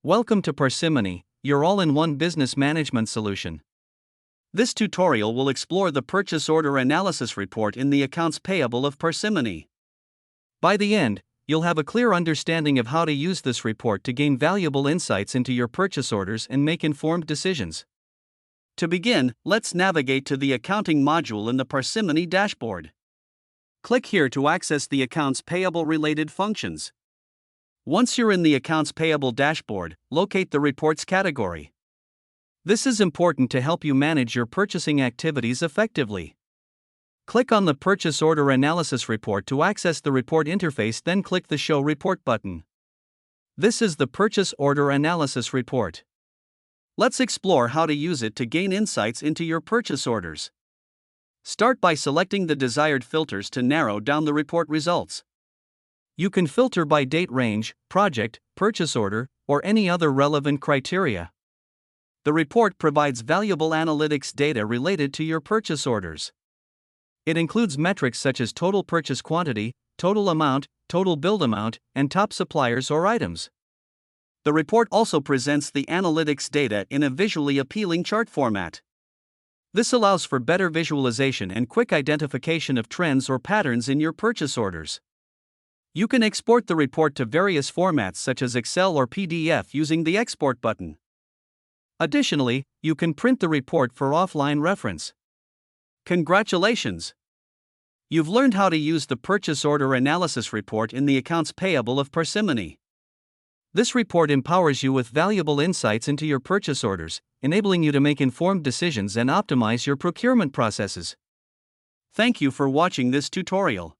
Welcome to Parsimony, your all-in-one business management solution. This tutorial will explore the purchase order analysis report in the accounts payable of Parsimony. By the end, you'll have a clear understanding of how to use this report to gain valuable insights into your purchase orders and make informed decisions. To begin, let's navigate to the accounting module in the Parsimony dashboard. Click here to access the accounts payable related functions. Once you're in the accounts payable dashboard, locate the reports category. This is important to help you manage your purchasing activities effectively. Click on the Purchase Order Analysis Report to access the report interface, then click the Show Report button. This is the Purchase Order Analysis Report. Let's explore how to use it to gain insights into your purchase orders. Start by selecting the desired filters to narrow down the report results. You can filter by date range, project, purchase order, or any other relevant criteria. The report provides valuable analytics data related to your purchase orders. It includes metrics such as total purchase quantity, total amount, total billed amount, and top suppliers or items. The report also presents the analytics data in a visually appealing chart format. This allows for better visualization and quick identification of trends or patterns in your purchase orders. You can export the report to various formats such as Excel or PDF using the Export button. Additionally, you can print the report for offline reference. Congratulations! You've learned how to use the Purchase Order Analysis Report in the accounts payable of Parsimony. This report empowers you with valuable insights into your purchase orders, enabling you to make informed decisions and optimize your procurement processes. Thank you for watching this tutorial.